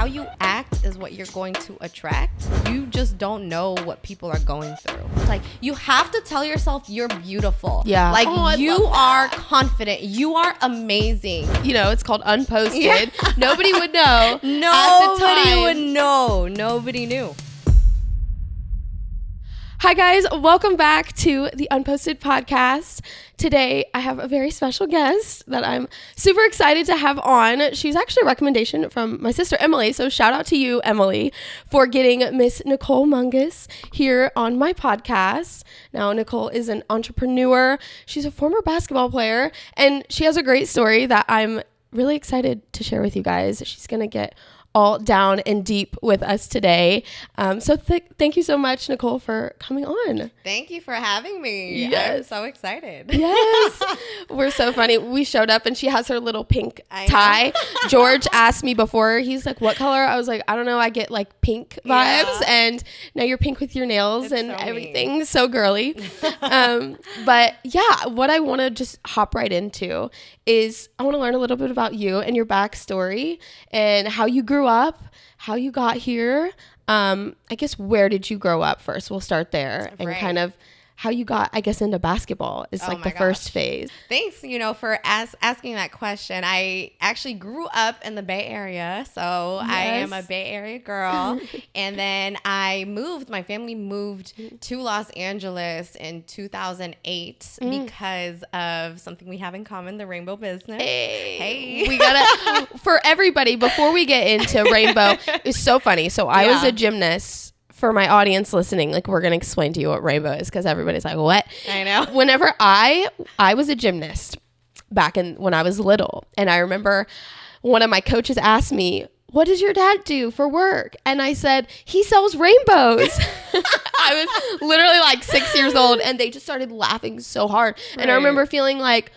how you act is what you're going to attract. You just don't know what people are going through. Like, you have to tell yourself you're beautiful. Yeah. Like, you are confident. You are amazing. You know, it's called Unposted. Yeah. Nobody would know. Nobody would know. Nobody knew. Hi guys, welcome back to the Unposted podcast. Today I have a very special guest that I'm super excited to have on. She's actually a recommendation from my sister Emily, so shout out to you, Emily, for getting Miss Nicole Mungues here on my podcast. Now, Nicole is an entrepreneur. She's a former basketball player, and she has a great story that I'm really excited to share with you guys. She's gonna get all down and deep with us today. So thank you so much, Nicole, for coming on. Thank you for having me. Yes. I'm so excited. Yes. We're so funny. We showed up and she has her little pink tie. George asked me before, he's like, what color? I was like, I don't know. I get like pink vibes. And now you're pink with your nails it's and so everything. Mean. So girly. But yeah, what I want to just hop right into is I want to learn a little bit about you and your backstory and how you grew up, how you got here. I guess, where did you grow up first? We'll start there and kind of how you got, I guess, into basketball is like the first phase. Thanks, for asking that question. I actually grew up in the Bay Area, so yes. I am a Bay Area girl. And then my family moved to Los Angeles in 2008 because of something we have in common, the rainbow business. Hey. We gotta, for everybody, before we get into rainbow, it's so funny. So I was a gymnast. For my audience listening, like, we're going to explain to you what rainbow is because everybody's like, what? I know. Whenever I was a gymnast back when I was little, and I remember one of my coaches asked me, what does your dad do for work? And I said, he sells rainbows. I was literally like 6 years old, and they just started laughing so hard. Right. And I remember feeling like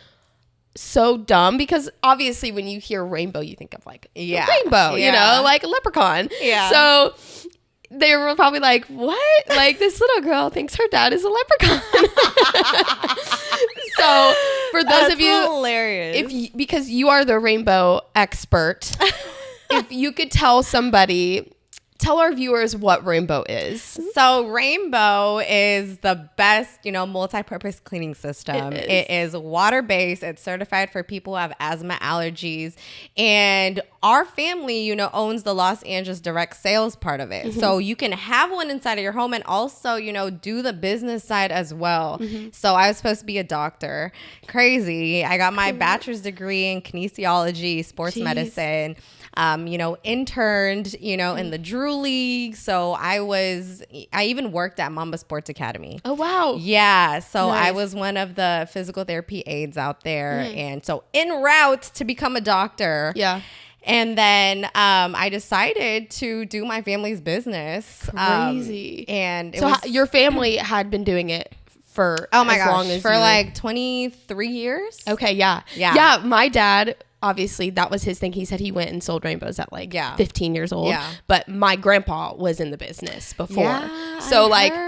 so dumb because obviously when you hear rainbow, you think of like a rainbow, like a leprechaun. Yeah. So they were probably like, what? Like, this little girl thinks her dad is a leprechaun. So for those of you, hilarious. Because you are the rainbow expert, if you could tell our viewers what rainbow is. So rainbow is the best, multi-purpose cleaning system. It is water-based. It's certified for people who have asthma, allergies. And our family, owns the Los Angeles direct sales part of it. Mm-hmm. So you can have one inside of your home and also, do the business side as well. Mm-hmm. So I was supposed to be a doctor. Crazy. I got my bachelor's degree in kinesiology, sports medicine. Interned, in the Drew League. So I even worked at Mamba Sports Academy. Oh, wow. Yeah. So nice. I was one of the physical therapy aides out there. Mm. And so en route to become a doctor. Yeah. And then I decided to do my family's business. Crazy. And your family had been doing it for long as like 23 years. Okay. Yeah. Yeah. My dad, obviously, that was his thing. He said he went and sold rainbows at 15 years old. Yeah. But my grandpa was in the business before. Yeah, so I'm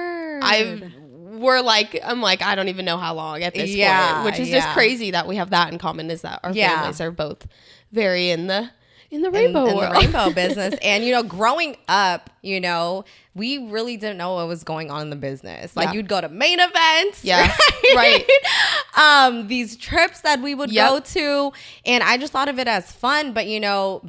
like, I don't even know how long at this point, which is just crazy that we have that in common, is that our families are both very in the rainbow world. The rainbow business. And, growing up, we really didn't know what was going on in the business. Like, you'd go to main events. Yeah. Right. These trips that we would go to. And I just thought of it as fun. But,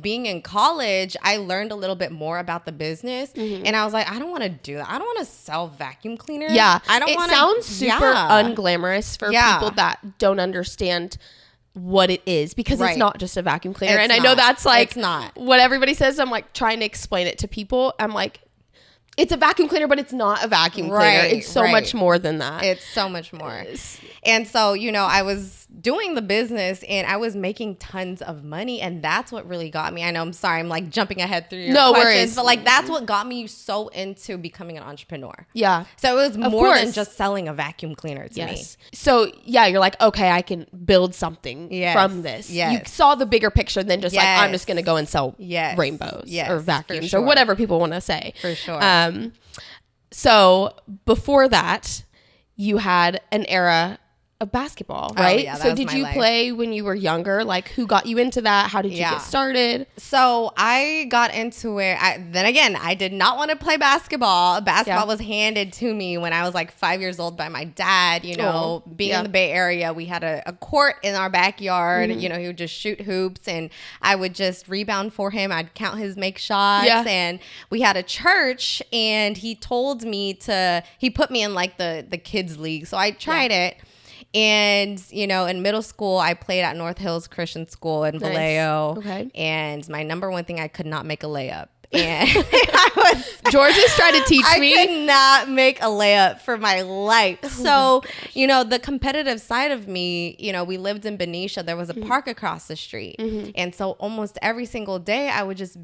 being in college, I learned a little bit more about the business. Mm-hmm. And I was like, I don't want to do that. I don't want to sell vacuum cleaners. Yeah. It sounds super unglamorous for people that don't understand what it is, because it's not just a vacuum cleaner. I know that's like it's not what everybody says. I'm like trying to explain it to people. I'm like, it's a vacuum cleaner, but it's not a vacuum cleaner. It's so much more than that. It's so much more. And so, I was doing the business and I was making tons of money, and that's what really got me. I know, I'm sorry, I'm like jumping ahead through your questions, worries. But like that's what got me so into becoming an entrepreneur. Yeah. So it was more than just selling a vacuum cleaner to me. So yeah, you're like, okay, I can build something from this. Yes. You saw the bigger picture than just like, I'm just going to go and sell rainbows or vacuums or whatever people want to say. For sure. So before that, you had an era of basketball, right? Yeah, so did you play when you were younger? Like, who got you into that? How did you get started? So I got into it. Then again, I did not want to play basketball. Basketball was handed to me when I was like 5 years old by my dad. You know, being in the Bay Area, we had a court in our backyard. You know, he would just shoot hoops and I would just rebound for him. I'd count his make shots. And we had a church and he told me he put me in like the kids league. So I tried it. And, you know, in middle school, I played at North Hills Christian School in Vallejo. Okay. And my number one thing, I could not make a layup. And Georgia's trying to teach me. I could not make a layup for my life. So, you know, the competitive side of me, you know, we lived in Benicia. There was a park across the street. And so almost every single day, I would just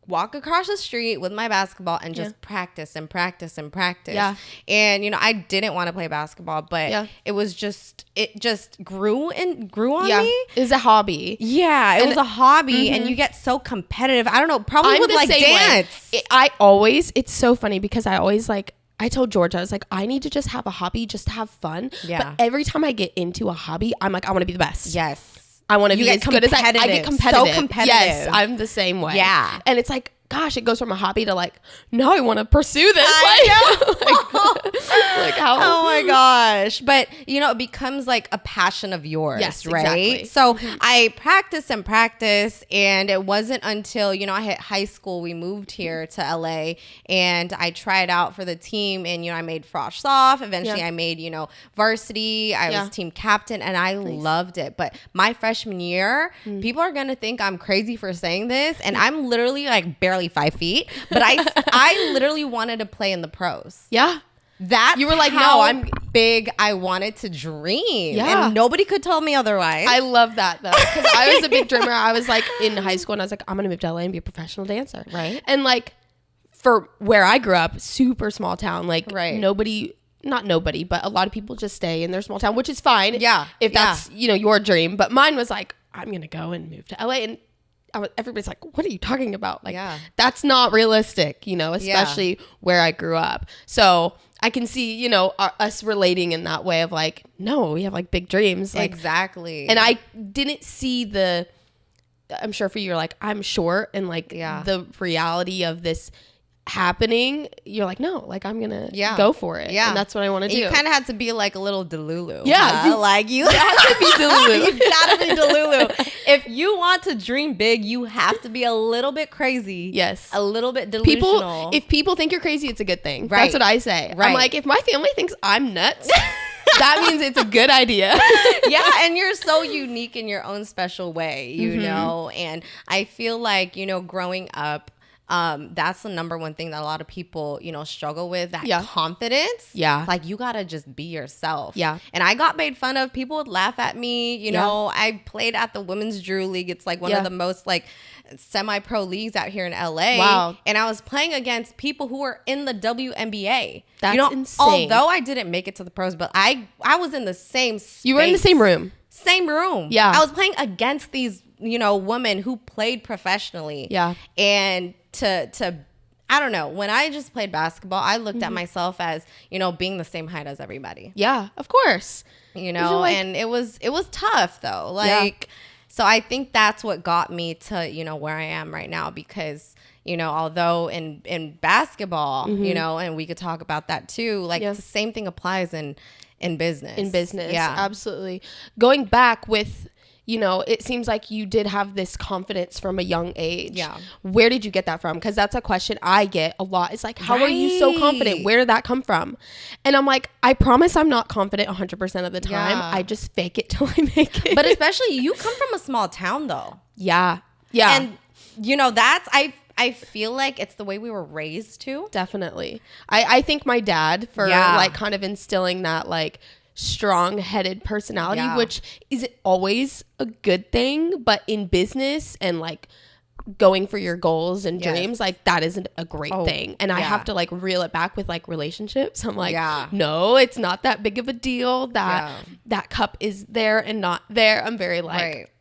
walk across the street with my basketball and just practice and practice and practice. And, you know, I didn't want to play basketball, but it just grew on me. It was a hobby. Yeah, it was a hobby and you get so competitive. I don't know, probably with like dance. It's so funny because I always like, I told Georgia, I was like, I need to just have a hobby, just to have fun. But every time I get into a hobby, I'm like, I want to be the best. I want to be as good as I get competitive. So competitive. Yes, I'm the same way. Yeah. And it's like, gosh, it goes from a hobby to like, no, I want to pursue this. I know. Like how? Oh my gosh. But, you know, it becomes like a passion of yours, right? Exactly. So I practice and it wasn't until, you know, I hit high school, we moved here to LA and I tried out for the team and, you know, I made frosh off. Eventually I made, you know, varsity. I was team captain and I loved it. But my freshman year, people are going to think I'm crazy for saying this. And I'm literally like barely 5 feet, but I literally wanted to play in the pros. That you were like, no, I'm big. I wanted to dream. And nobody could tell me otherwise. I love that though, because I was a big dreamer. I was like in high school and I was like, I'm gonna move to LA and be a professional dancer. Right. And like for where I grew up, super small town, like nobody, not nobody, but a lot of people just stay in their small town, which is fine. If that's, you know, your dream. But mine was like, I'm gonna go and move to LA. And everybody's like, what are you talking about? Like, that's not realistic, you know, especially where I grew up. So I can see, you know, us relating in that way of like, no, we have like big dreams. Like, exactly. And I didn't see I'm sure for you, you're like, I'm short and like the reality of this happening, you're like, no, like I'm gonna go for it. And that's what I want to do. You kind of had to be like a little Delulu. Like you have to be Delulu. You gotta be Delulu. If you want to dream big, you have to be a little bit crazy. Yes. A little bit delusional. If people think you're crazy, it's a good thing. That's what I say. I'm like, if my family thinks I'm nuts, that means it's a good idea. And you're so unique in your own special way, you know? And I feel like, you know, growing up, that's the number one thing that a lot of people, you know, struggle with, that confidence. Like you gotta just be yourself. And I got made fun of. People would laugh at me. You know, I played at the Women's Drew League. It's like one of the most like semi-pro leagues out here in LA. Wow. And I was playing against people who were in the WNBA. That's you know, insane. Although I didn't make it to the pros, but I was in the same space. You were in the same room. Same room. I was playing against these, you know, women who played professionally. And to I don't know, when I just played basketball, I looked at myself as, you know, being the same height as everybody. Of course. You know, like, and it was tough though. Like, so I think that's what got me to, you know, where I am right now, because, you know, although in basketball, you know, and we could talk about that too, like the same thing applies in business. In business. Absolutely. Going back with, you know, it seems like you did have this confidence from a young age. Where did you get that from? Because that's a question I get a lot. It's like, how are you so confident? Where did that come from? And I'm like, I promise I'm not confident 100% of the time. I just fake it till I make it. But especially you come from a small town though. And, you know, that's, I feel like it's the way we were raised too. Definitely. I think my dad for like kind of instilling that like strong-headed personality, which isn't always a good thing, but in business and like going for your goals and dreams, like that isn't a great thing. And I have to like reel it back with like relationships. I'm like, no, it's not that big of a deal. That cup is there and not there. I'm very like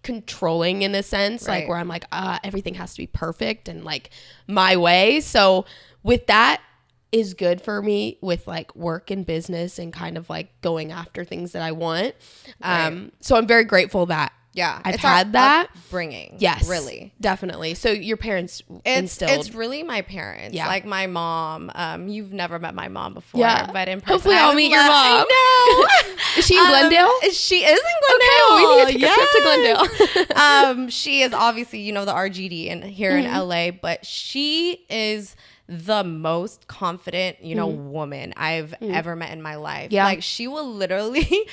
controlling in a sense, like where I'm like, everything has to be perfect and like my way. So with that, is good for me with like work and business and kind of like going after things that I want. So I'm very grateful that I've had that upbringing. Yes, really, definitely. So your parents instilled. It's really my parents. Yeah. Like my mom. You've never met my mom before. Yeah, But in person, hopefully I'll meet your mom. No, is she in Glendale? She is in Glendale. Okay, we need to take a trip to Glendale. She is obviously the RGD here in LA, but she is the most confident, woman I've ever met in my life. Yeah. Like she will literally,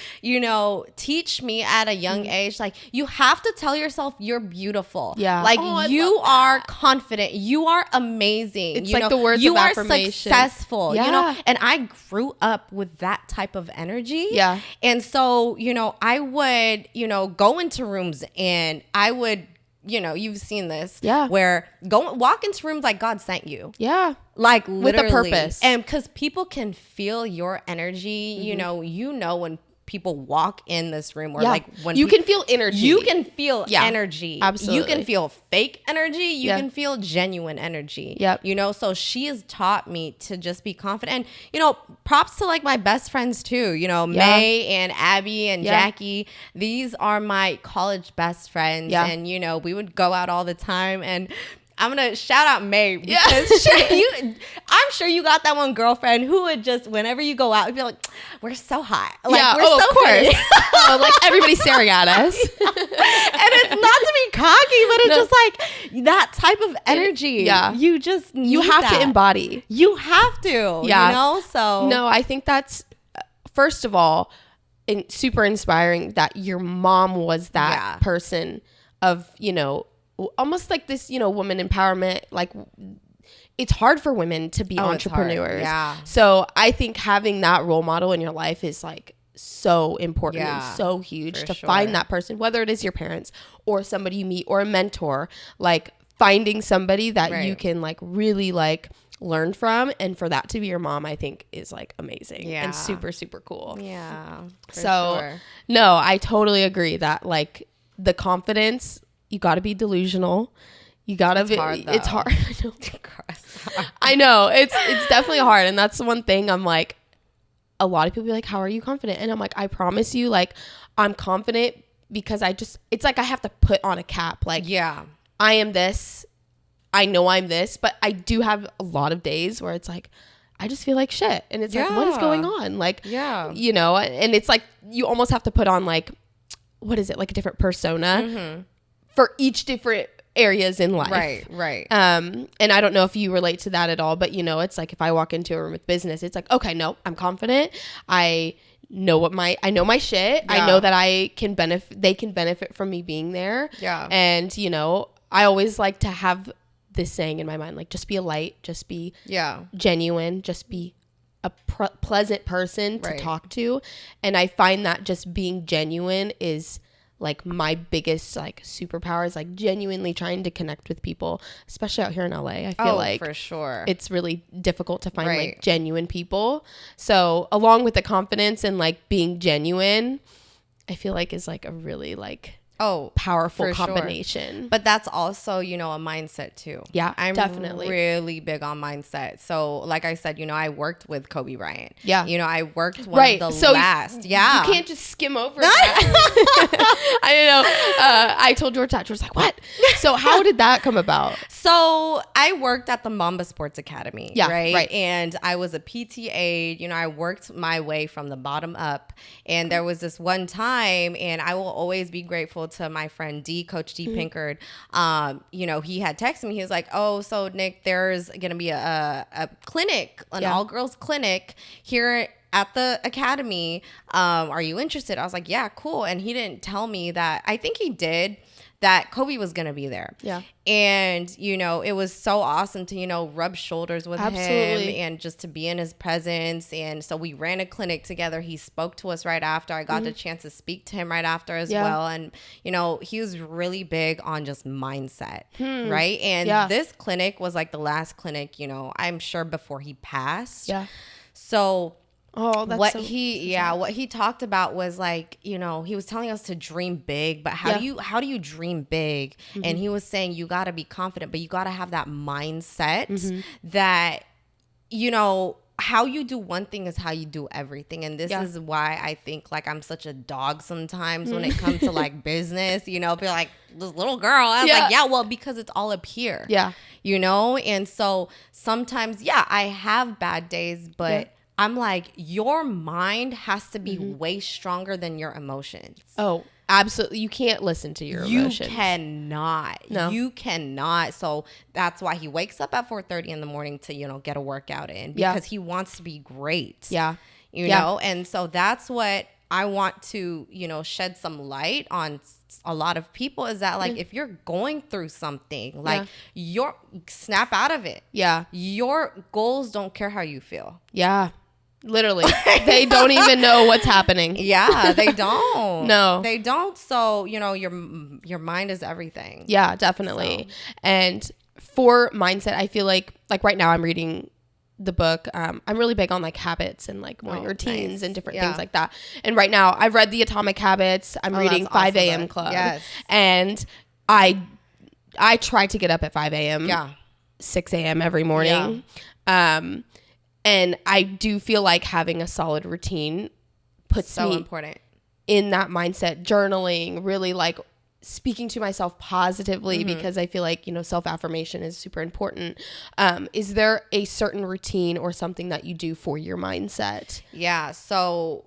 teach me at a young age, like you have to tell yourself you're beautiful. Yeah. Like you are confident. You are amazing. It's like the words you of are affirmation. Successful, Yeah. and I grew up with that type of energy. Yeah. And so, I would, go into rooms and I would, you've seen this. Yeah. Where walk into rooms like God sent you. Yeah. Like literally. With a purpose. And because people can feel your energy, when people walk in this room or like when you can feel energy. You can feel energy. Absolutely. You can feel fake energy. You can feel genuine energy. Yep. So she has taught me to just be confident. And, props to like my best friends too, May and Abby and Jackie. These are my college best friends. Yeah. And, we would go out all the time. And I'm going to shout out May because I'm sure you got that one girlfriend who would just, whenever you go out, be like, we're so hot. Like, yeah, we're so of course. pretty. Like everybody's staring at us. And it's not to be cocky, but it's just like that type of energy. Yeah. You just need You have that. to embody. You have to, So. No, I think that's, first of all, super inspiring that your mom was that person of, almost like this, woman empowerment. Like it's hard for women to be entrepreneurs. Yeah. So I think having that role model in your life is like so important and so huge to find that person, whether it is your parents or somebody you meet or a mentor, like finding somebody that you can like really like learn from, and for that to be your mom, I think is like amazing and super, super cool. Yeah. No, I totally agree that like the confidence, you got to be delusional. You got to be, it's hard. I know it's definitely hard. And that's the one thing I'm like, a lot of people be like, how are you confident? And I'm like, I promise you, like, I'm confident because it's like I have to put on a cap. Like, I am this. I know I'm this, but I do have a lot of days where it's like, I just feel like shit. And it's like, what is going on? Like, and it's like, you almost have to put on like, what is it? Like a different persona for each different areas in life. Right. And I don't know if you relate to that at all, but it's like if I walk into a room with business, it's like, okay, no, I'm confident. I know my shit. I know that they can benefit from me being there. Yeah. And, I always like to have this saying in my mind, like, just be a light, just be genuine, just be a pleasant person to talk to. And I find that just being genuine is like my biggest like superpower, is like genuinely trying to connect with people, especially out here in LA. I feel like for sure it's really difficult to find like genuine people. So along with the confidence and like being genuine, I feel like is like a really like powerful combination. But that's also, a mindset too. Yeah, I'm definitely really big on mindset. So like I said, I worked with Kobe Bryant. Yeah. I worked one of the last. You can't just skim over that. I know. I told George was like, what? So how did that come about? So I worked at the Mamba Sports Academy. Yeah, right. And I was a PTA. I worked my way from the bottom up. And there was this one time, and I will always be grateful to my friend Coach D Pinkard. He had texted me. He was like, oh, so Nick, there's going to be a clinic, an all-girls clinic here at the academy. Are you interested? I was like, yeah, cool. And he didn't tell me that. I think he did, that Kobe was going to be there. Yeah. And, it was so awesome to, rub shoulders with him and just to be in his presence. And so we ran a clinic together. He spoke to us right after. I got the chance to speak to him right after as well. And, he was really big on just mindset. Right. And this clinic was like the last clinic, I'm sure before he passed. Yeah. So that's what he talked about was like, he was telling us to dream big, but how do you dream big? And he was saying you got to be confident, but you got to have that mindset that you know, how you do one thing is how you do everything. And this is why I think like I'm such a dog sometimes when it comes to like business, you know, be like this little girl. I was like, yeah, well, because it's all up here. Yeah. You know? And so sometimes, I have bad days, but I'm like, your mind has to be way stronger than your emotions. Oh, absolutely. You can't listen to your emotions. You cannot. No. You cannot. So that's why he wakes up at 4:30 in the morning to, you know, get a workout in because he wants to be great. Yeah. You know, and so that's what I want to, you know, shed some light on a lot of people is that like if you're going through something, like you're snap out of it. Yeah. Your goals don't care how you feel. Yeah. Literally. They don't even know what's happening. Yeah, they don't. No. They don't. So, you know, your mind is everything. Yeah, definitely. So. And for mindset, I feel like right now I'm reading the book. I'm really big on like habits and like morning routines and different things like that. And right now I've read the Atomic Habits. I'm reading 5 a.m. Club. Yes. And I try to get up at 5 a.m. Yeah. 6 a.m. every morning. Yeah. And I do feel like having a solid routine puts me important in that mindset, journaling, really like speaking to myself positively because I feel like, you know, self-affirmation is super important. Is there a certain routine or something that you do for your mindset? Yeah. So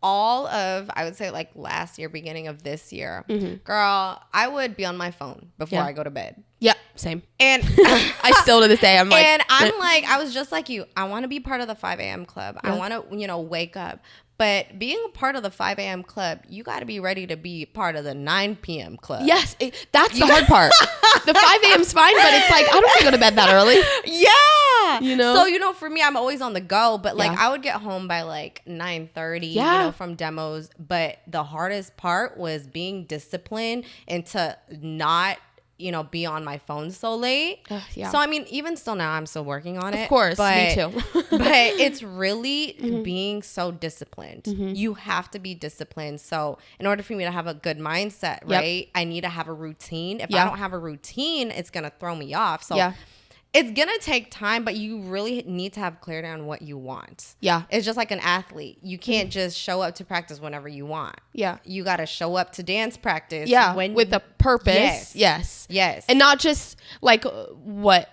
all of, I would say like last year, beginning of this year, girl, I would be on my phone before I go to bed. Yeah, same. And I still to this day, I'm like. And I'm like, I was just like you. I want to be part of the 5 a.m. club. Yeah. I want to, you know, wake up. But being a part of the 5 a.m. club, you got to be ready to be part of the 9 p.m. club. Yes, that's the hard part. The 5 a.m.'s fine, but it's like, I don't want to go to bed that early. Yeah. You know? So, you know, for me, I'm always on the go. But, like, I would get home by, like, 9:30, you know, from demos. But the hardest part was being disciplined and to not, you know, be on my phone so late. So, I mean, even still now, I'm still working on it. Of course, me too. But it's really being so disciplined. You have to be disciplined. So, in order for me to have a good mindset, right, I need to have a routine. If I don't have a routine, it's going to throw me off. So, it's going to take time, but you really need to have clarity on what you want. Yeah. It's just like an athlete. You can't just show up to practice whenever you want. Yeah. You got to show up to dance practice. Yeah. With a purpose. Yes. And not just like what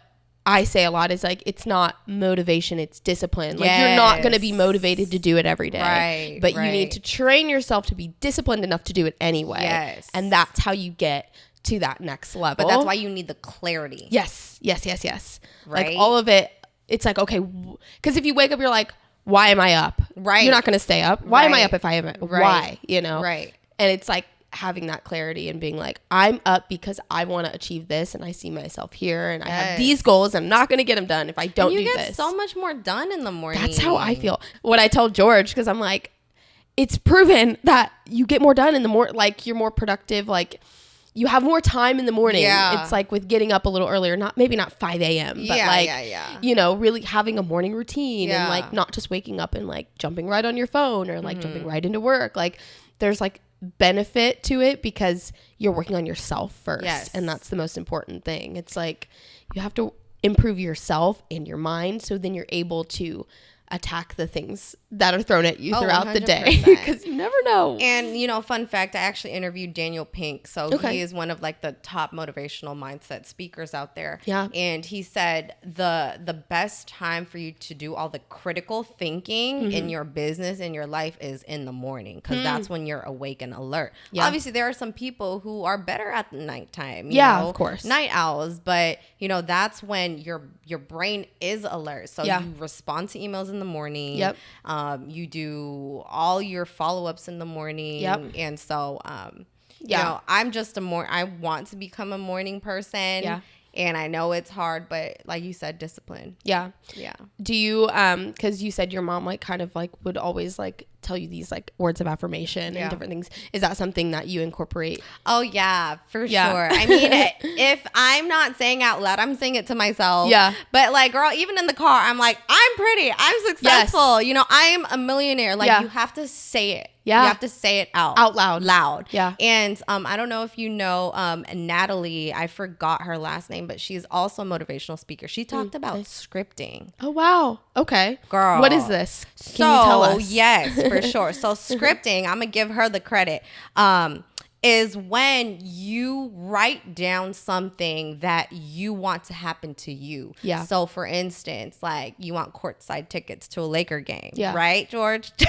I say a lot is like, it's not motivation, it's discipline. Like you're not going to be motivated to do it every day. Right. But you need to train yourself to be disciplined enough to do it anyway. Yes. And that's how you get to that next level. But that's why you need the clarity. Yes. Right. Like all of it, it's like, okay, because if you wake up, you're like, why am I up? Right. You're not going to stay up. Why am I up if I am? Right. Why? You know? Right. And it's like having that clarity and being like, I'm up because I want to achieve this and I see myself here and I have these goals. I'm not going to get them done if I don't do this. You get so much more done in the morning. That's how I feel. What I told George, because I'm like, it's proven that you get more done in the morning. Like you're more productive. Like you have more time in the morning. Yeah. It's like with getting up a little earlier, maybe not 5 a.m., but you know, really having a morning routine and like not just waking up and like jumping right on your phone or like jumping right into work. Like there's like benefit to it because you're working on yourself first. Yes. And that's the most important thing. It's like you have to improve yourself and your mind so then you're able to attack the things that are thrown at you throughout 100%. The day because you never know. And you know, fun fact, I actually interviewed Daniel Pink. So he is one of like the top motivational mindset speakers out there. Yeah. And he said the best time for you to do all the critical thinking in your business in your life is in the morning because that's when you're awake and alert. Yeah. Obviously there are some people who are better at the nighttime, you know, of course, night owls, but you know, that's when your brain is alert. So you respond to emails in the morning. Yep. You do all your follow-ups in the morning. Yep. And so, you know, I'm just I want to become a morning person. Yeah. And I know it's hard, but like you said, discipline. Yeah. Yeah. Do you, cause you said your mom like kind of like would always like tell you these like words of affirmation and different things. Is that something that you incorporate? Oh yeah, for sure. I mean, if I'm not saying out loud, I'm saying it to myself. Yeah. But like, girl, even in the car, I'm like, I'm pretty, I'm successful. Yes. You know, I am a millionaire. Like you have to say it. Yeah. You have to say it out loud. Yeah. And I don't know if you know Natalie, I forgot her last name, but she's also a motivational speaker. She talked about scripting. Oh, wow. Okay. Girl. What is this? Can you tell us? Yes, for sure. So scripting, I'm going to give her the credit. Is when you write down something that you want to happen to you. Yeah. So for instance, like you want courtside tickets to a Laker game, yeah. right, George? He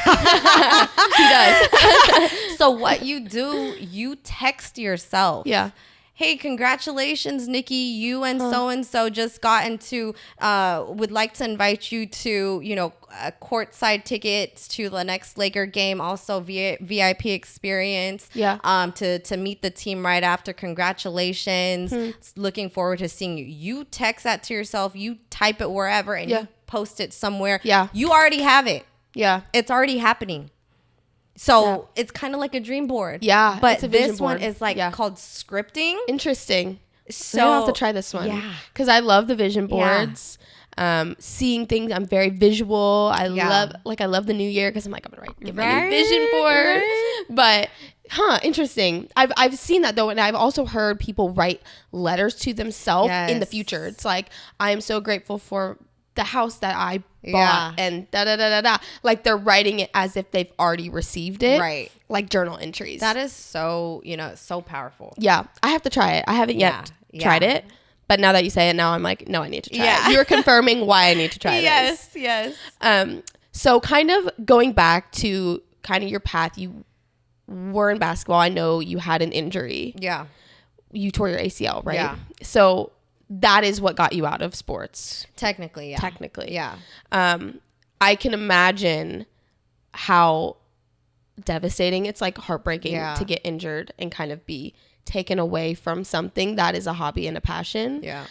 does. So what you do, you text yourself. Yeah. Hey, congratulations, Nikki. You and so-and-so just got into, would like to invite you to, courtside tickets to the next Laker game, also VIP experience. Yeah. To meet the team right after. Congratulations. Looking forward to seeing you. You text that to yourself. You type it wherever and you post it somewhere. Yeah. You already have it. Yeah. It's already happening. So it's kind of like a dream board. Yeah. But this one is called scripting. Interesting. So I'll have to try this one. Yeah. Because I love the vision boards. Seeing things. I'm very visual. I love the new year because I'm like, I'm going to give my new vision board. But interesting. I've seen that though. And I've also heard people write letters to themselves in the future. It's like, I am so grateful for the house that I bought and da-da-da-da-da. Like they're writing it as if they've already received it. Right. Like journal entries. That is so, so powerful. Yeah. I have to try it. I haven't yet tried it. But now that you say it, now I'm like, no, I need to try it. You're confirming why I need to try this. Yes. So kind of going back to kind of your path, you were in basketball. I know you had an injury. Yeah. You tore your ACL, right? Yeah. So that is what got you out of sports. Technically. Yeah. I can imagine how devastating it's like heartbreaking to get injured and kind of be taken away from something that is a hobby and a passion. Yeah.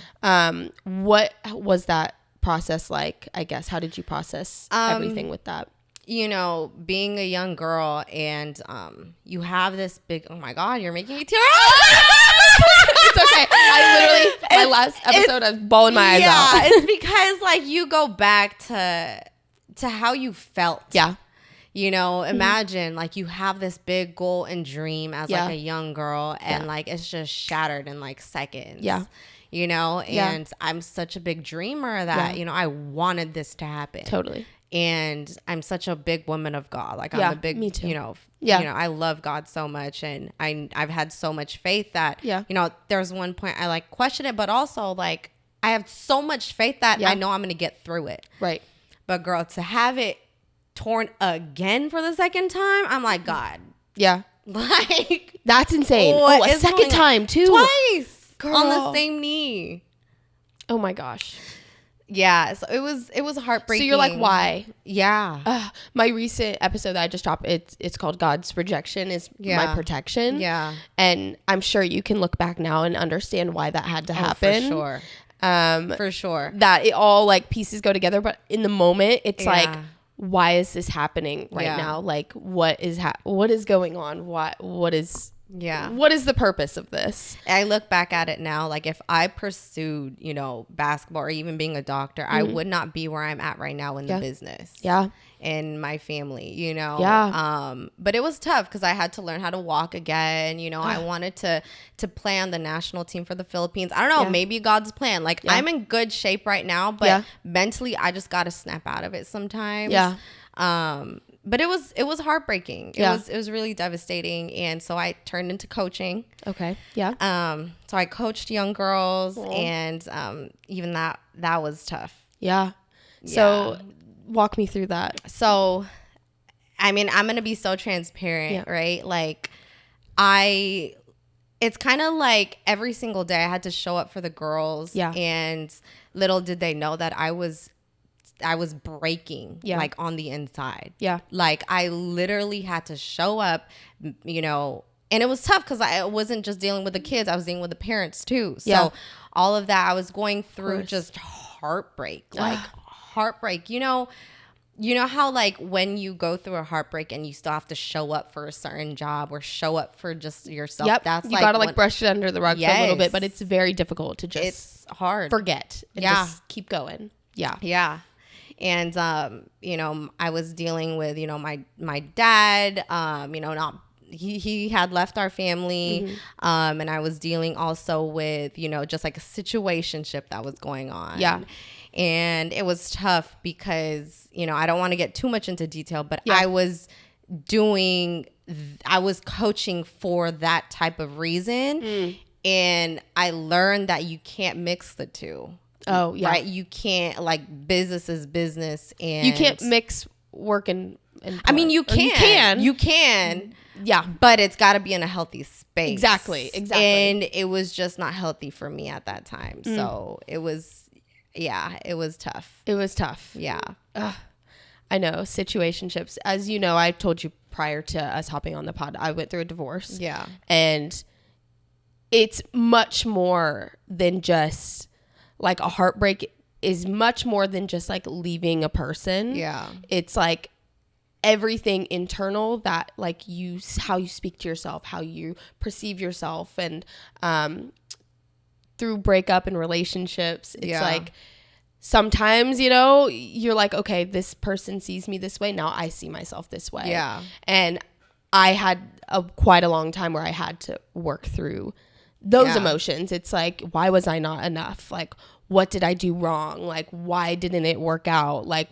What was that process like? I guess how did you process everything with that? Being a young girl and you have this big, oh my God, you're making me tear It's okay. My last episode, I was bawling my eyes out. Yeah, it's because like you go back to how you felt. Yeah. Imagine like you have this big goal and dream as like a young girl and like it's just shattered in like seconds. Yeah. And I'm such a big dreamer that, I wanted this to happen. Totally. And I'm such a big woman of God. Like I'm a big, me too. I love God so much. And I've had so much faith that, there's one point I like question it, but also like I have so much faith that I know I'm going to get through it. Right. But girl, to have it torn again for the second time, I'm like, God. Yeah. Like. That's insane. A second time too. Twice. Girl. On the same knee. Oh my gosh. Yeah, so it was heartbreaking. So you're like, why? Yeah. My recent episode that I just dropped, it's called God's Rejection is My Protection. Yeah. And I'm sure you can look back now and understand why that had to happen. For sure. For sure. That it all like pieces go together, but in the moment, it's like, why is this happening right now? Like, what is going on? What is the purpose of this? I look back at it now, like if I pursued, basketball or even being a doctor, I would not be where I'm at right now in the business. Yeah. And my family, Yeah. But it was tough because I had to learn how to walk again. I wanted to play on the national team for the Philippines. I don't know, maybe God's plan. Like I'm in good shape right now, but mentally I just got to snap out of it sometimes. Yeah. But it was heartbreaking. It was really devastating. And so I turned into coaching. Okay. Yeah. So I coached young girls and even that was tough. Yeah. So walk me through that. So, I mean, I'm going to be so transparent, right? Like it's kind of like every single day I had to show up for the girls. Yeah. And little did they know that I was breaking like on the inside. Yeah. Like I literally had to show up, and it was tough because I wasn't just dealing with the kids. I was dealing with the parents too. So all of that, I was going through just heartbreak, like heartbreak. You know how like when you go through a heartbreak and you still have to show up for a certain job or show up for just yourself. Yep. That's you gotta like brush it under the rug for a little bit, but it's very difficult to just it's hard. forget and just keep going. Yeah. Yeah. And, I was dealing with, my dad, not, he had left our family. And I was dealing also with, just like a situationship that was going on. Yeah. And it was tough because, I don't want to get too much into detail, but Yeah. I was coaching for that type of reason. And I learned that you can't mix the two. Oh, yeah. Right? You can't, like, business is business. And You can't mix work and I mean, you can. You can. Yeah. But it's got to be in a healthy space. Exactly. And it was just not healthy for me at that time. So it was tough. It was tough. Yeah. I know. Situationships. As you know, I told you prior to us hopping on the pod, I went through a divorce. Yeah. And it's much more than just like a heartbreak is much more than just like leaving a person. Yeah. It's like everything internal that like how you speak to yourself, how you perceive yourself. And through breakup and relationships, it's like sometimes, you're like, okay, this person sees me this way. Now I see myself this way. Yeah. And I had quite a long time where I had to work through those emotions. It's like, why was I not enough? Like, what did I do wrong? Like, why didn't it work out? Like,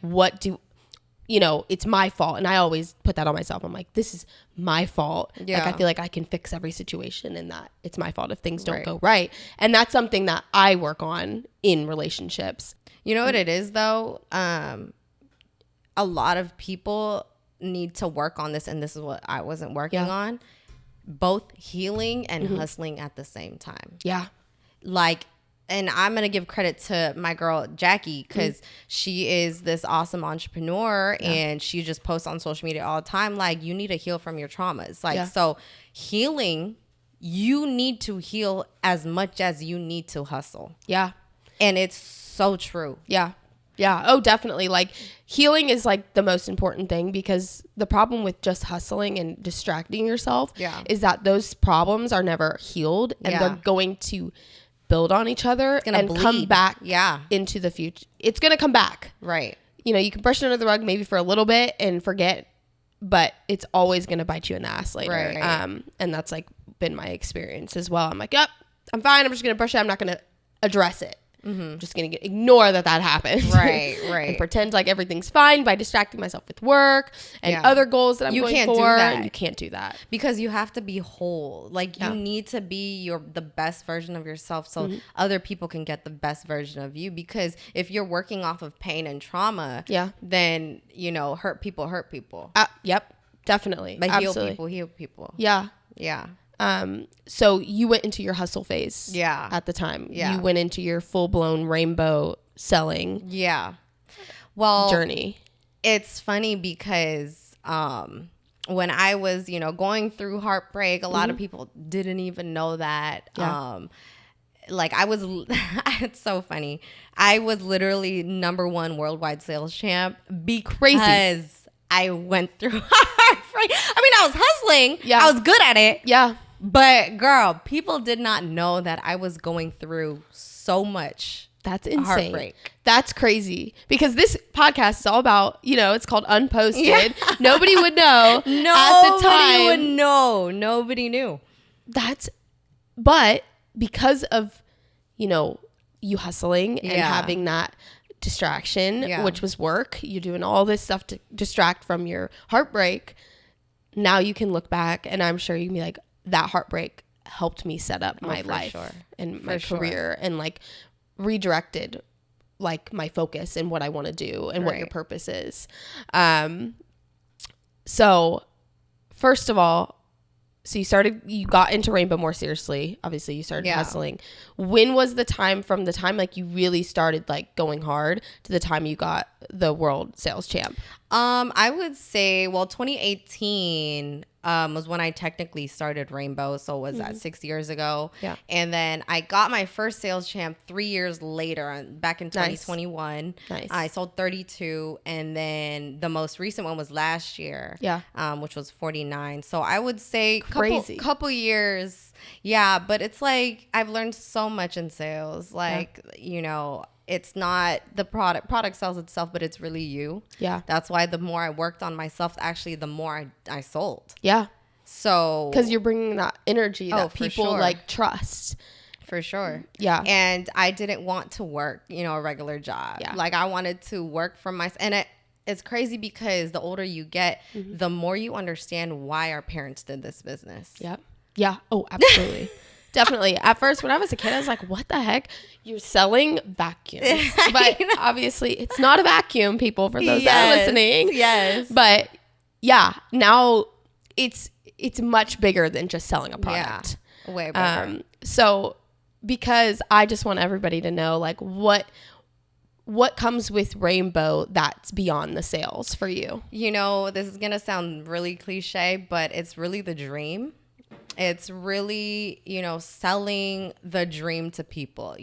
it's my fault. And I always put that on myself. I'm like, this is my fault. Yeah. Like, I feel like I can fix every situation and that it's my fault if things don't go right. And that's something that I work on in relationships. You know what it is, though? A lot of people need to work on this, and this is what I wasn't working on. Both healing and hustling at the same time. Yeah. Like, and I'm going to give credit to my girl, Jackie, because she is this awesome entrepreneur and she just posts on social media all the time. Like, you need to heal from your traumas. Like, so healing, you need to heal as much as you need to hustle. Yeah. And it's so true. Yeah. Yeah. Oh, definitely. Like, healing is like the most important thing, because the problem with just hustling and distracting yourself is that those problems are never healed and they're going to build on each other and bleed. come back into the future. It's going to come back. Right. You can brush it under the rug maybe for a little bit and forget, but it's always going to bite you in the ass later. Right. And that's like been my experience as well. I'm like, yep, I'm fine. I'm just going to brush it. I'm not going to address it. I'm just going to ignore that happened. Right. And pretend like everything's fine by distracting myself with work and other goals that I'm going for. Do that. And you can't do that. Because you have to be whole. Like, you need to be the best version of yourself so other people can get the best version of you. Because if you're working off of pain and trauma, then, hurt people. Yep. Definitely. But Absolutely. heal people. Yeah. Yeah. So you went into your hustle phase at the time. You went into your full-blown rainbow selling journey. It's funny because when I was, going through heartbreak, a lot of people didn't even know that. Like, it's so funny. I was literally #1 worldwide sales champ because I went through heartbreak. I mean, I was hustling. Yeah. I was good at it. Yeah. But girl, people did not know that I was going through so much. That's insane. Heartbreak. That's crazy. Because this podcast is all about, it's called Unposted. Yeah. Nobody would know at the time. Nobody would know. Nobody knew. But because of, you hustling and having that distraction, which was work, you're doing all this stuff to distract from your heartbreak. Now you can look back and I'm sure you can be like, that heartbreak helped me set up my life and my career and like redirected like my focus and what I want to do and what your purpose is. So first of all, you got into Rainbow more seriously. Obviously you started hustling. When was the time from the time like you really started like going hard to the time you got the world sales champ? I would say, 2018 was when I technically started Rainbow. So was that 6 years ago? Yeah. And then I got my first sales champ 3 years later, back in 2021. Nice. I sold 32. And then the most recent one was last year. Yeah. Which was 49. So I would say crazy. Couple years. Yeah. But it's like, I've learned so much in sales. Like, it's not the product sells itself, but it's really you. Yeah. That's why the more I worked on myself, actually, the more I sold. Yeah. So, because you're bringing that energy that people sure. like trust. For sure. Yeah. And I didn't want to work, a regular job. Yeah. Like I wanted to work for myself. And it's crazy because the older you get, the more you understand why our parents did this business. Yep. Yeah. Oh, absolutely. Definitely. At first, when I was a kid, I was like, what the heck? You're selling vacuums. But obviously, it's not a vacuum, people, for those that are listening. Yes. But yeah, now it's much bigger than just selling a product. Yeah. Way bigger. So because I just want everybody to know, like, what comes with Rainbow that's beyond the sales for you? This is going to sound really cliche, but it's really the dream. It's really, selling the dream to people.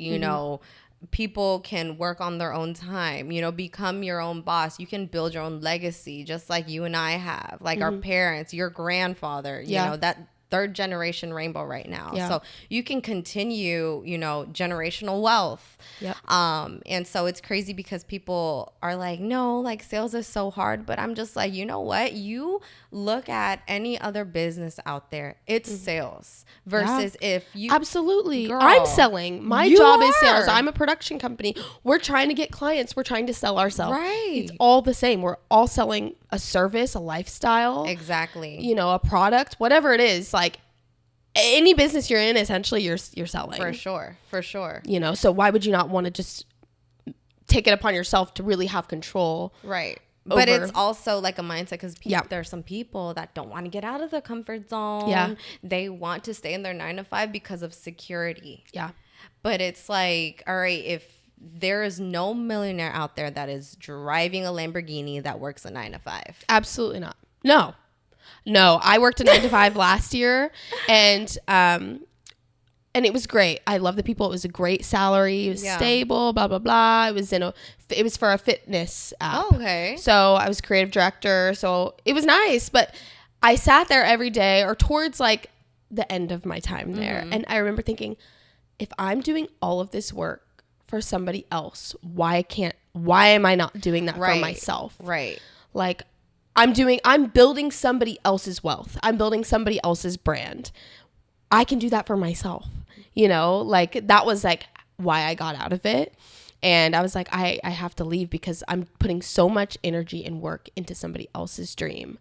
People can work on their own time, become your own boss. You can build your own legacy, just like you and I have, like our parents, your grandfather, that third generation Rainbow right now. Yeah. So you can continue, generational wealth. Yep. And so it's crazy because people are like, no, like sales is so hard. But I'm just like, you know what? You look at any other business out there, it's sales versus if you. Absolutely. Girl, I'm selling. My you job is are. sales. I'm a production company. We're trying to get clients. We're trying to sell ourselves. Right. It's all the same. We're all selling a service, a lifestyle. Exactly. A product, whatever it is. Like any business you're in, essentially you're selling. For sure. So why would you not want to just take it upon yourself to really have control? Right. But it's also like a mindset because there are some people that don't want to get out of the comfort zone. Yeah. They want to stay in their 9 to 5 because of security. Yeah. But it's like, all right, if there is no millionaire out there that is driving a Lamborghini that works a 9 to 5. Absolutely not. No, I worked a 9 to 5 last year and it was great. I love the people. It was a great salary. It was stable, blah, blah, blah. It was for a fitness app. Oh, okay. So I was creative director. So it was nice, but I sat there every day or towards like the end of my time there. And I remember thinking, if I'm doing all of this work for somebody else, why am I not doing that for myself? Right. Like I'm building somebody else's wealth. I'm building somebody else's brand. I can do that for myself. Like that was like why I got out of it. And I was like, I have to leave because I'm putting so much energy and work into somebody else's dream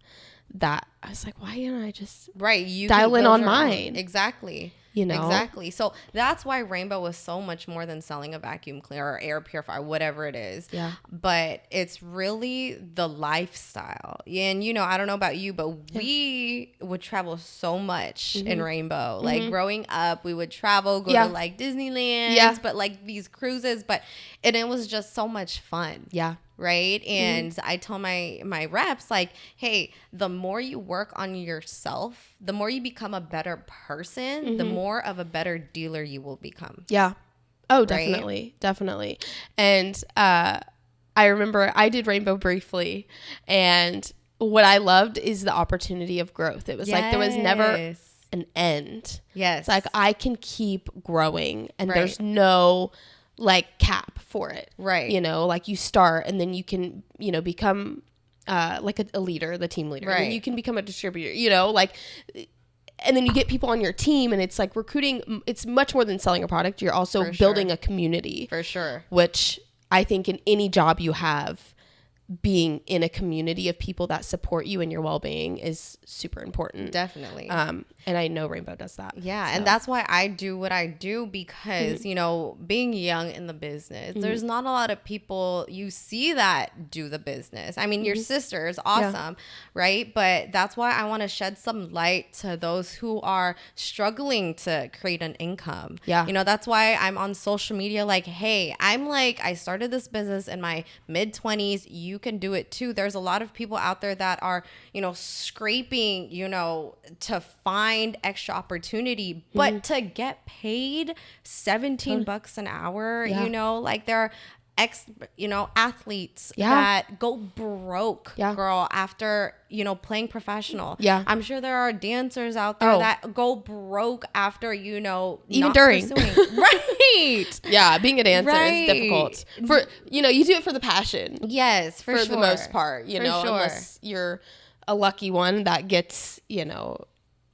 that I was like, why can't I just dial in on mine? Exactly. Exactly. So that's why Rainbow was so much more than selling a vacuum cleaner or air purifier, whatever it is. Yeah. But it's really the lifestyle. And, I don't know about you, but we would travel so much in Rainbow. Like growing up, we would travel, go to like Disneyland, but like these cruises, and it was just so much fun. Yeah. Right. And I tell my reps, like, hey, the more you work on yourself, the more you become a better person, the more of a better dealer you will become. Yeah. Oh, definitely. Right? Definitely. And I remember I did Rainbow briefly. And what I loved is the opportunity of growth. It was like there was never an end. Yes. It's like I can keep growing and there's no like cap for it. Right. Like you start and then you can, become like a leader, the team leader. Right. And you can become a distributor, like, and then you get people on your team and it's like recruiting. It's much more than selling a product. You're also building a community. For sure. Which I think in any job you have, being in a community of people that support you and your well-being is super important. Definitely. And I know Rainbow does that. Yeah. So. And that's why I do what I do because, being young in the business, there's not a lot of people you see that do the business. I mean, your sister is awesome, right? But that's why I want to shed some light to those who are struggling to create an income. Yeah. That's why I'm on social media like, hey, I started this business in my mid-20s. You can do it too. There's a lot of people out there that are, scraping, to find extra opportunity, but to get paid $17 an hour, like there are athletes Yeah. that go broke, Yeah. girl, after, playing professional. Yeah. I'm sure there are dancers out there that go broke after, even not during. pursuing. Right. Yeah, being a dancer Right. is difficult. For you do it for the passion. Yes, for sure. The most part, For sure. unless you're a lucky one that gets,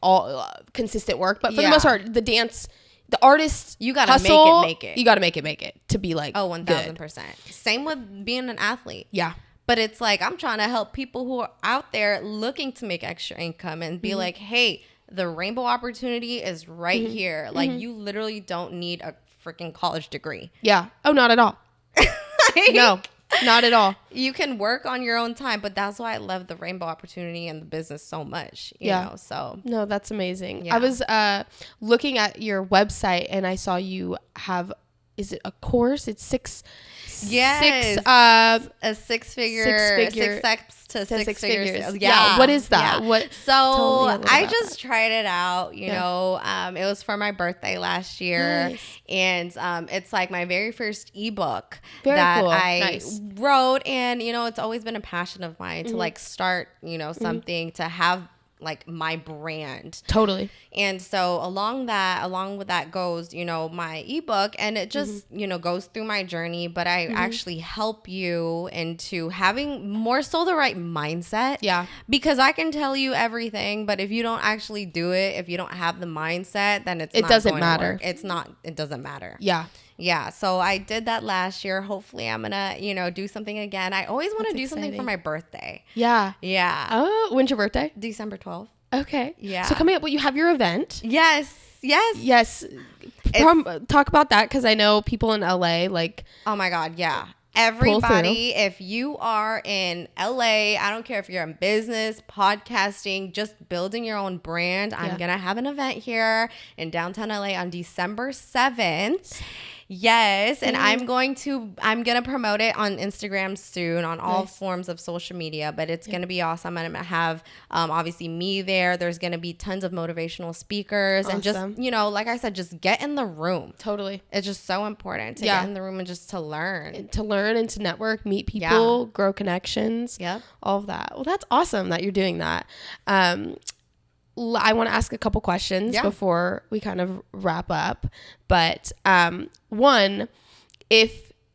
all consistent work. But for the most part, the artist, you gotta hustle, make it. You gotta make it to be like, 1,000%. Same with being an athlete. Yeah. But it's like, I'm trying to help people who are out there looking to make extra income and be like, hey, the rainbow opportunity is right here. Like, you literally don't need a freaking college degree. Yeah. Oh, not at all. No, not at all. You can work on your own time, but that's why I love the rainbow opportunity and the business so much. You know, so. No, that's amazing. Yeah. I was looking at your website and I saw you have, is it a course? It's six a six-figure, 6 steps to six figures. Yeah. What is that? Yeah. What? So I just tried it out. It was for my birthday last year, and it's like my very first ebook that cool. I wrote, and it's always been a passion of mine to like start something to have like my brand. Totally. And so along with that goes, my ebook, and it just, goes through my journey, but I actually help you into having more so the right mindset. Yeah. Because I can tell you everything, but if you don't actually do it, if you don't have the mindset, then it doesn't matter. It doesn't matter. Yeah. Yeah, so I did that last year. Hopefully I'm going to, do something again. I always want to do something for my birthday. Yeah. Yeah. Oh, when's your birthday? December 12th. Okay. Yeah. So coming up, you have your event. Yes. Talk about that, because I know people in LA like. Oh my God, yeah. Everybody, if you are in LA, I don't care if you're in business, podcasting, just building your own brand. I'm going to have an event here in downtown LA on December 7th. Yes, and I'm gonna promote it on Instagram soon, on all forms of social media, but it's gonna be awesome. I'm gonna have obviously me there. There's gonna be tons of motivational speakers, and just like I said, just get in the room. Totally. It's just so important to get in the room and just to learn. And to network, meet people, grow connections. Yep. All of that. Well, that's awesome that you're doing that. I want to ask a couple questions before we kind of wrap up. But one,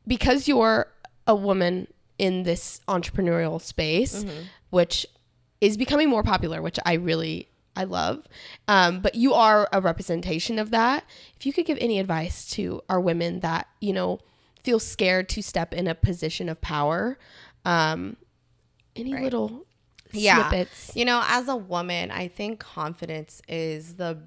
because you're a woman in this entrepreneurial space, which is becoming more popular, which I love, but you are a representation of that. If you could give any advice to our women that, feel scared to step in a position of power, any little snippets. As a woman, I think confidence is the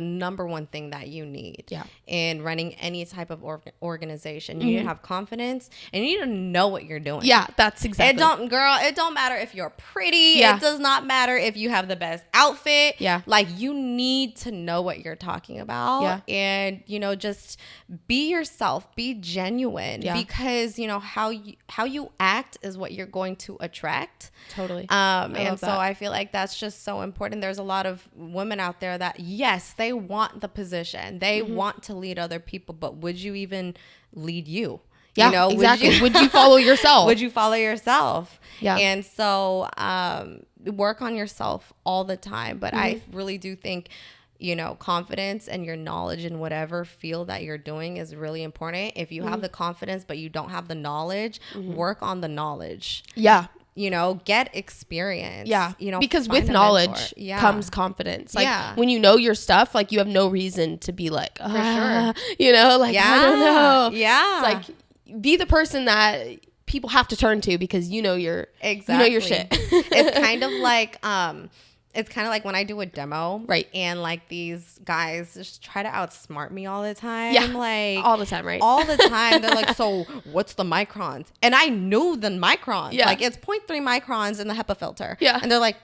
number one thing that you need in running any type of organization. You need to have confidence, and you need to know what you're doing. Yeah, that's exactly. It don't matter if you're pretty. It does not matter if you have the best outfit. Yeah. Like, you need to know what you're talking about. Yeah. And, just be yourself, be genuine, because, how you act is what you're going to attract. Totally. I feel like that's just so important. There's a lot of women out there that, yes, they want the position. They want to lead other people, but would you even lead you? Yeah, exactly. Would you follow yourself? Would you follow yourself? Yeah. And so work on yourself all the time. But I really do think, confidence and your knowledge in whatever field that you're doing is really important. If you have the confidence, but you don't have the knowledge, work on the knowledge. Yeah. Get experience. Yeah. Because with knowledge comes confidence. Like, when you know your stuff, like, you have no reason to be like, for sure. I don't know. Yeah. It's like, be the person that people have to turn to, because you know your shit. It's kind of like when I do a demo, right? And like, these guys just try to outsmart me all the time. Yeah, like all the time, right? All the time. They're like, so what's the microns? And I knew the microns. Yeah. Like, it's 0.3 microns in the HEPA filter. Yeah. And they're like,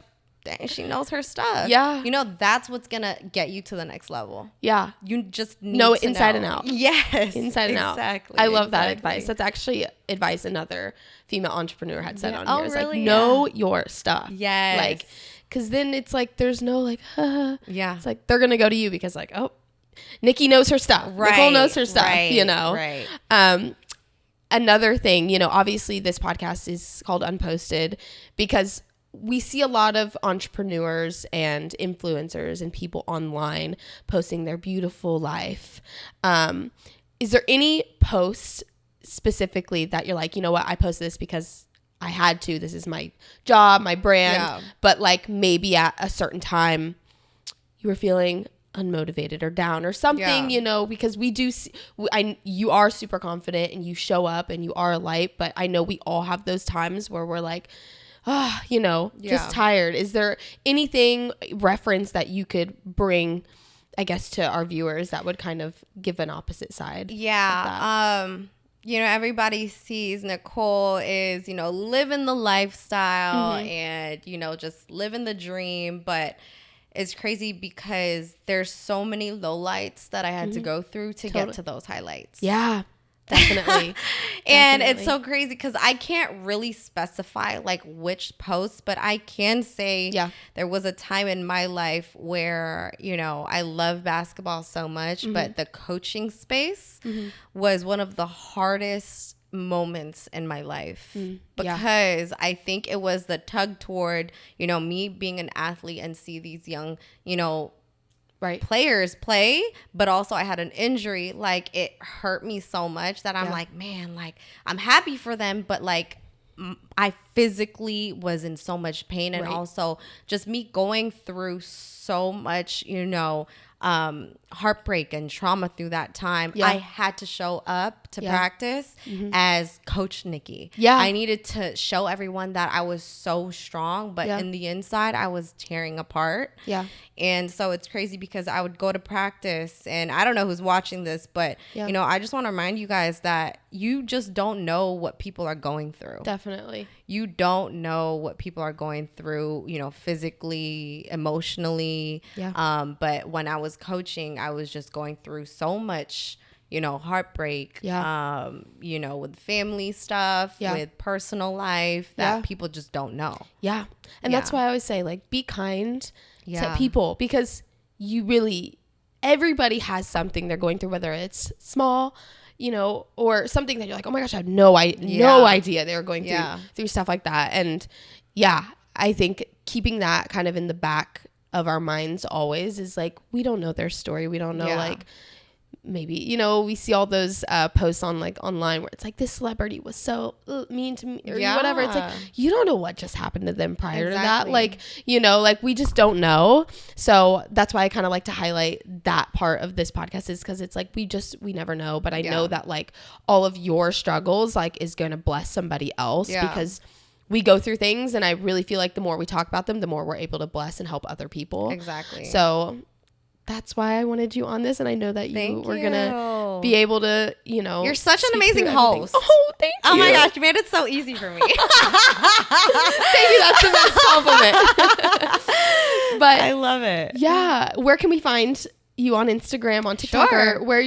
dang, she knows her stuff. Yeah. That's what's gonna get you to the next level. Yeah. You just need know it to inside know. and out. Yes. Inside and out. Exactly. I love that advice. That's actually advice another female entrepreneur had said on here. It's really? like, know your stuff. Yes. Like, because then it's like, there's no like, yeah. It's like, they're going to go to you because like, oh, Nikki knows her stuff. Right. Nicole knows her stuff, Right. Right. another thing, you know, obviously this podcast is called Unposted because we see a lot of entrepreneurs and influencers and people online posting their beautiful life. Is there any post specifically that you're like, you know what, I post this because I had to, this is my job, my brand, but like maybe at a certain time you were feeling unmotivated or down or something, you know, because we do you are super confident and you show up and you are a light, but I know we all have those times where we're like, you know, just tired. Is there anything reference that you could bring, I guess, to our viewers that would kind of give an opposite side? Yeah. You know, everybody sees Nicole is, you know, living the lifestyle and, you know, just living the dream. But it's crazy because there's so many lowlights that I had to go through to get to those highlights. Yeah. Definitely. And it's so crazy because I can't really specify like which post, but I can say there was a time in my life where, you know, I love basketball so much, but the coaching space was one of the hardest moments in my life because I think it was the tug toward, you know, me being an athlete and see these young, you know, players play, but also I had an injury. Like it hurt me so much that I'm like, man, like I'm happy for them, but like I physically was in so much pain and also just me going through so much, you know, heartbreak and trauma through that time. I had to show up to practice as Coach Nikki. I needed to show everyone that I was so strong, but in the inside I was tearing apart. And so it's crazy because I would go to practice and I don't know who's watching this, but you know, I just want to remind you guys that you just don't know what people are going through. Definitely. You don't know what people are going through, you know, physically, emotionally. But when I was coaching, I was just going through so much, you know, heartbreak, you know, with family stuff, with personal life that people just don't know. And that's why I always say, like, be kind to people because you really, everybody has something they're going through, whether it's small, you know, or something that you're like, oh my gosh, I had no idea they were going through stuff like that. And I think keeping that kind of in the back of our minds always is like, we don't know their story. We don't know like maybe, you know, we see all those posts on like online where it's like this celebrity was so mean to me or whatever. It's like, you don't know what just happened to them prior to that. Like, you know, like we just don't know. So that's why I kind of like to highlight that part of this podcast is because it's like, we never know. But I know that like all of your struggles like is going to bless somebody else because we go through things. And I really feel like the more we talk about them, the more we're able to bless and help other people. Exactly. So that's why I wanted you on this. And I know that you were going to be able to, you know. You're such an amazing host. Oh, thank you. Oh my gosh, you made it so easy for me. Thank you. That's the best compliment. But I love it. Yeah. Where can we find you on Instagram, on TikTok, or where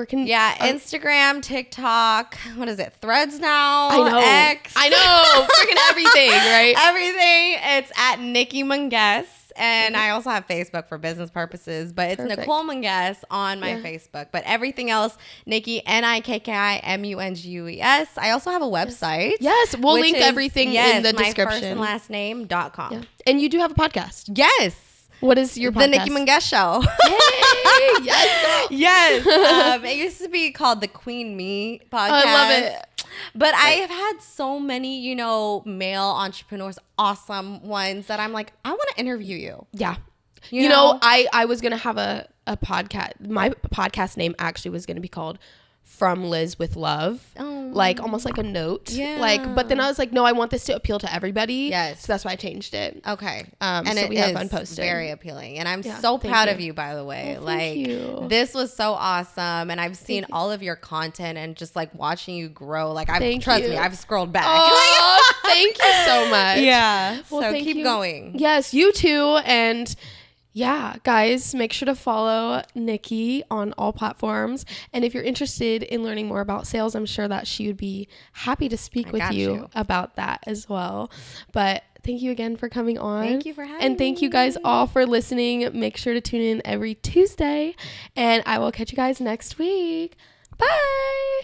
can Instagram, TikTok, what is it, Threads now? I know. X. I know. Freaking everything, right? Everything. It's at Nicole Mungues. And I also have Facebook for business purposes, but it's Nicole Mungues on my Facebook. But everything else, Nikki, NIKKIMUNGUES. I also have a website. Yes, we'll link everything in the description. My first and last name.com. Yeah. And you do have a podcast. Yes. What is your podcast? The Nicole Mungues Show. Yay! Yes, girl. Yes. It used to be called the Queen Me podcast. I love it. But I have had so many, you know, male entrepreneurs, awesome ones that I'm like, I want to interview you. Yeah. You know, I was going to have a podcast. My podcast name actually was going to be called From Liz with Love. Like almost like a note. Like, but then I was like, no, I want this to appeal to everybody. Yes. So that's why I changed it. Okay. And so we have Unposted. Very appealing. And I'm so proud of you, by the way. Thank you. This was so awesome. And I've seen all of your content and just like watching you grow. Like trust me, I've scrolled back. Oh, thank you so much. Yeah. Well, so keep going. Yes, you too. And yeah, guys, make sure to follow Nikki on all platforms. And if you're interested in learning more about sales, I'm sure that she would be happy to speak with you about that as well. But thank you again for coming on. Thank you for having me. And thank you guys all for listening. Make sure to tune in every Tuesday. And I will catch you guys next week. Bye.